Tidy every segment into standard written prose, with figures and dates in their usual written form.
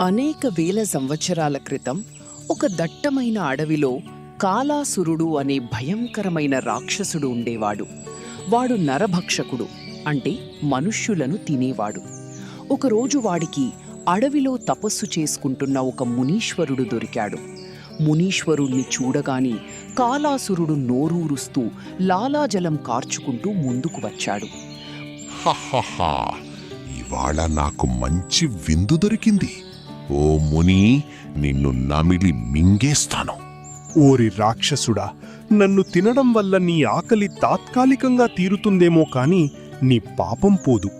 అనేక వేల సంవత్సరాల క్రితం ఒక దట్టమైన అడవిలో కాలాసురుడు అనే భయంకరమైన రాక్షసుడు ఉండేవాడు. వాడు నరభక్షకుడు, అంటే మనుష్యులను తినేవాడు. ఒకరోజు వాడికి అడవిలో తపస్సు చేసుకుంటున్న ఒక మునీశ్వరుడు దొరికాడు. మునీశ్వరుణ్ణి చూడగానే కాలాసురుడు నోరూరుస్తూ లాలాజలం కార్చుకుంటూ ముందుకు వచ్చాడు. హహహా, ఇవాళ నాకు మంచి విందు దొరికింది. ఓ ముని, నిన్ను నమిలి మింగేస్తాను. ఓరి రాక్షసుడా, నన్ను తినడం వల్ల నీ ఆకలి తాత్కాలికంగా తీరుతుందేమో కాని నీ పాపం పోదు.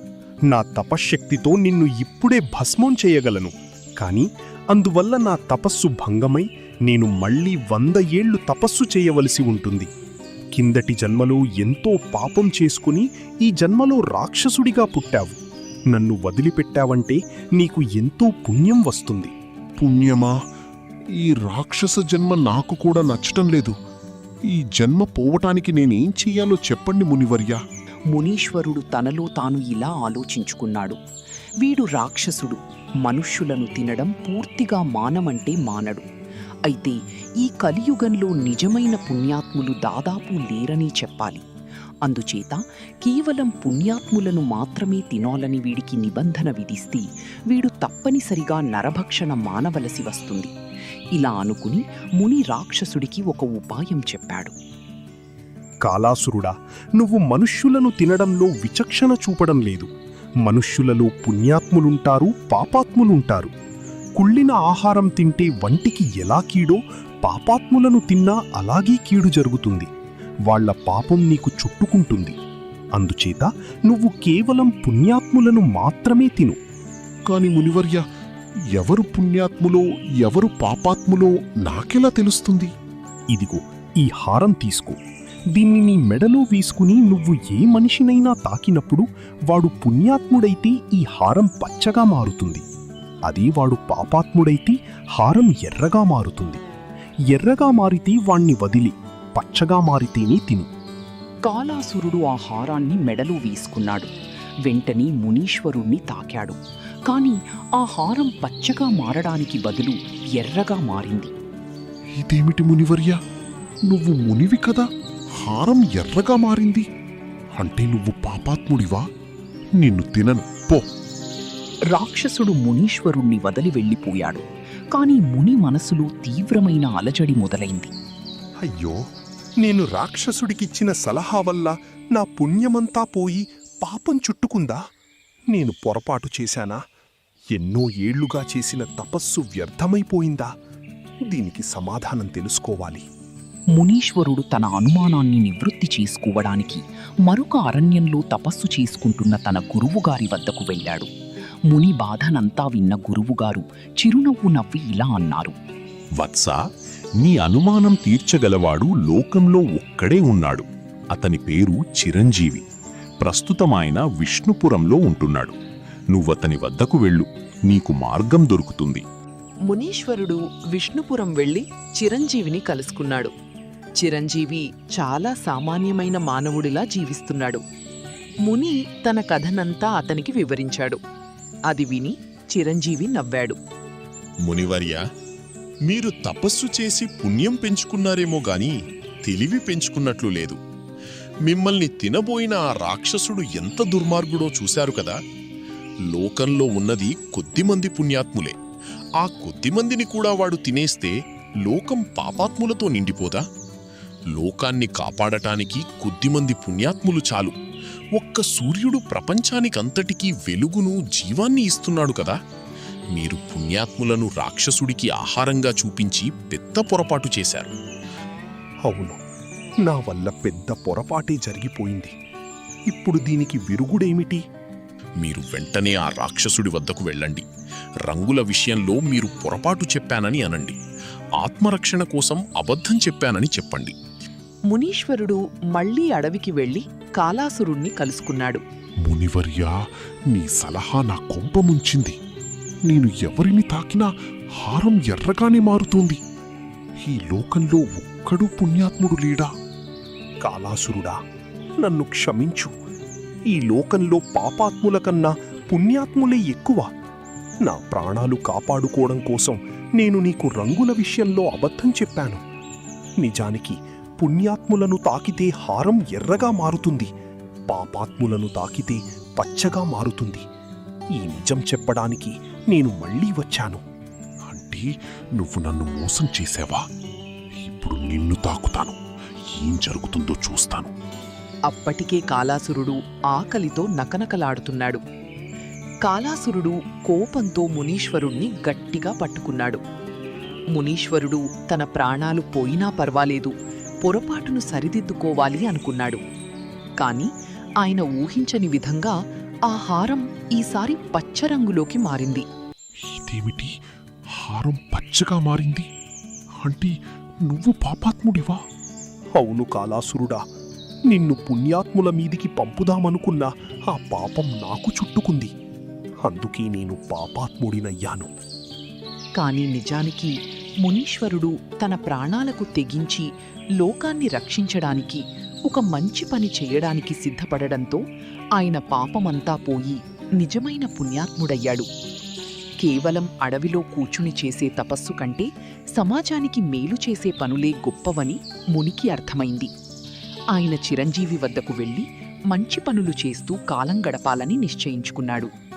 నా తపశ్శక్తితో నిన్ను ఇప్పుడే భస్మం చేయగలను. కాని అందువల్ల నా తపస్సు భంగమై నేను మళ్లీ 100 ఏళ్లు తపస్సు చేయవలసి ఉంటుంది. కిందటి జన్మలో ఎంతో పాపం చేసుకుని ఈ జన్మలో రాక్షసుడిగా పుట్టావు. నన్ను వదిలిపెట్టావంటే నీకు ఎంతో పుణ్యం వస్తుంది. పుణ్యమా? ఈ రాక్షస జన్మ నాకు కూడా నచ్చటం లేదు. ఈ జన్మ పోవటానికి నేనేం చెయ్యాలో చెప్పండి మునివర్యా. మునీశ్వరుడు తనలో తాను ఇలా ఆలోచించుకున్నాడు. వీడు రాక్షసుడు, మనుష్యులను తినడం పూర్తిగా మానమంటే మానడు. అయితే ఈ కలియుగంలో నిజమైన పుణ్యాత్ములు దాదాపు లేరని చెప్పాలి. అందుచేత కేవలం పుణ్యాత్ములను మాత్రమే తినాలని వీడికి నిబంధన విధిస్తే వీడు తప్పనిసరిగా నరభక్షణ మానవలసి వస్తుంది. ఇలా అనుకుని ముని రాక్షసుడికి ఒక ఉపాయం చెప్పాడు. కాలాసురుడా, నువ్వు మనుష్యులను తినడంలో విచక్షణ చూపడం లేదు. మనుష్యులలో పుణ్యాత్ములుంటారు, పాపాత్ములుంటారు. కుళ్ళిన ఆహారం తింటే వంటికి ఎలా కీడో, పాపాత్ములను తిన్నా అలాగే కీడు జరుగుతుంది. వాళ్ల పాపం నీకు చుట్టుకుంటుంది. అందుచేత నువ్వు కేవలం పుణ్యాత్ములను మాత్రమే తిను. కాని మునివర్యా, ఎవరు పుణ్యాత్ములో ఎవరు పాపాత్ములో నాకెలా తెలుస్తుంది? ఇదిగో ఈ హారం తీసుకో. దీన్ని నీ మెడలో వేసుకుని నువ్వు ఏ మనిషినైనా తాకినప్పుడు వాడు పుణ్యాత్ముడైతే ఈ హారం పచ్చగా మారుతుంది. అదే వాడు పాపాత్ముడైతే హారం ఎర్రగా మారుతుంది. ఎర్రగా మారితే వాణ్ణి వదిలి పచ్చగా మారితేనే తిను. కాలాసురుడు ఆ హారాన్ని మెడలో వేసుకున్నాడు. వెంటనే మునీశ్వరుణ్ణి తాకాడు. కాని ఆ హారం పచ్చగా మారడానికి బదులు ఎర్రగా మారింది. ఇదేమిటి మునివర్యా, నువ్వు మునివి కదా, హారం ఎర్రగా మారింది అంటే నువ్వు పాపాత్ముడివా? నిన్ను తినను, పో. రాక్షసుడు మునీశ్వరుణ్ణి వదిలి వెళ్ళిపోయాడు. కాని ముని మనసులో తీవ్రమైన అలజడి మొదలైంది. అయ్యో, నేను రాక్షసుడికిచ్చిన సలహా వల్ల నా పుణ్యమంతా పోయి పాపం చుట్టుకుందా? నేను పొరపాటు చేశానా? ఎన్నో ఏళ్లుగా చేసిన తపస్సు వ్యర్థమైపోయిందా? దీనికి సమాధానం తెలుసుకోవాలి. మునీశ్వరుడు తన అనుమానాన్ని నివృత్తి చేసుకోవడానికి మరొక అరణ్యంలో తపస్సు చేసుకుంటున్న తన గురువుగారి వద్దకు వెళ్ళాడు. ముని బాధనంతా విన్న గురువుగారు చిరునవ్వు నవ్వి ఇలా అన్నారు. వత్సా, నీ అనుమానం తీర్చగలవాడు లోకంలో ఒక్కడే ఉన్నాడు. అతని పేరు చిరంజీవి. ప్రస్తుతమాయన విష్ణుపురంలో ఉంటున్నాడు. నువ్వతని వద్దకు వెళ్ళు, నీకు మార్గం దొరుకుతుంది. మునీశ్వరుడు విష్ణుపురం వెళ్లి చిరంజీవిని కలుసుకున్నాడు. చిరంజీవి చాలా సామాన్యమైన మానవుడిలా జీవిస్తున్నాడు. ముని తన కథనంతా అతనికి వివరించాడు. అది విని చిరంజీవి నవ్వాడు. మునివర్య, మీరు తపస్సు చేసి పుణ్యం పెంచుకున్నారేమో గాని తెలివి పెంచుకున్నట్లు లేదు. మిమ్మల్ని తినబోయిన ఆ రాక్షసుడు ఎంత దుర్మార్గుడో చూశారు కదా. లోకంలో ఉన్నది కొద్దిమంది పుణ్యాత్ములే. ఆ కొద్దిమందిని కూడా వాడు తినేస్తే లోకం పాపాత్ములతో నిండిపోదా? లోకాన్ని కాపాడటానికి కొద్దిమంది పుణ్యాత్ములు చాలు. ఒక్క సూర్యుడు ప్రపంచానికంతటికీ వెలుగును, జీవాన్ని ఇస్తున్నాడు కదా. మీరు పుణ్యాత్ములను రాక్షసుడికి ఆహారంగా చూపించి పెద్ద పొరపాటు చేశారు. అవును, నా వల్ల పెద్ద పొరపాటే జరిగిపోయింది. ఇప్పుడు దీనికి విరుగుడేమిటి? మీరు వెంటనే ఆ రాక్షసుడి వద్దకు వెళ్ళండి. రంగుల విషయంలో మీరు పొరపాటు చెప్పానని అనండి. ఆత్మరక్షణ కోసం అబద్ధం చెప్పానని చెప్పండి. మునీశ్వరుడు మళ్లీ అడవికి వెళ్లి కాలాసురుణ్ణి కలుసుకున్నాడు. మునివర్యా, నీ సలహా నా కొంప ముంచింది. నేను ఎవరిని తాకినా హారం ఎర్రగానే మారుతోంది. ఈ లోకంలో ఒక్కడూ పుణ్యాత్ముడు లేడా? కాలాసురుడా, నన్ను క్షమించు. ఈ లోకంలో పాపాత్ముల కన్నా పుణ్యాత్ములే ఎక్కువ. నా ప్రాణాలు కాపాడుకోవడం కోసం నేను నీకు రంగుల విషయంలో అబద్ధం చెప్పాను. నిజానికి పుణ్యాత్ములను తాకితే హారం ఎర్రగా మారుతుంది, పాపాత్ములను తాకితే పచ్చగా మారుతుంది. ఈ నిజం చెప్పడానికి నేను మళ్ళీ వచ్చాను. అంటే నువ్వు నన్ను మోసం చేసావా? ఇప్పుడు నిన్ను తాకుతాను. ఏం జరుగుతుందో చూస్తాను. అప్పటికే కాలాసురుడు ఆకలితో నకనకలాడుతున్నాడు. కాలాసురుడు కోపంతో మునీశ్వరుణ్ణి గట్టిగా పట్టుకున్నాడు. మునీశ్వరుడు తన ప్రాణాలు పోయినా పర్వాలేదు, పొరపాటును సరిదిద్దుకోవాలి అనుకున్నాడు. కాని ఆయన ఊహించని విధంగా ఆ హారం ఈసారి పచ్చరంగులోకి మారింది. ఇదేమిటి? హారం పచ్చగా మారింది. అంటే నువ్వు పాపాత్ముడివా? అవును కాలాసురుడా, నిన్ను పుణ్యాత్ముల మీదికి పంపుదామనుకున్నా ఆ పాపం నాకు చుట్టుకుంది. అందుకే నేను పాపాత్ముడినయ్యాను. కాని నిజానికి మునీశ్వరుడు తన ప్రాణాలకు తెగించి లోకాన్ని రక్షించడానికి ఒక మంచి పని చేయడానికి సిద్ధపడడంతో ఆయన పాపమంతా పోయి నిజమైన పుణ్యాత్ముడయ్యాడు. కేవలం అడవిలో కూచుని చేసే తపస్సు కంటే సమాజానికి మేలు చేసే పనులే గొప్పవని మునికి అర్థమైంది. ఆయన చిరంజీవి వద్దకు వెళ్ళి మంచి పనులు చేస్తూ కాలం గడపాలని నిశ్చయించుకున్నాడు.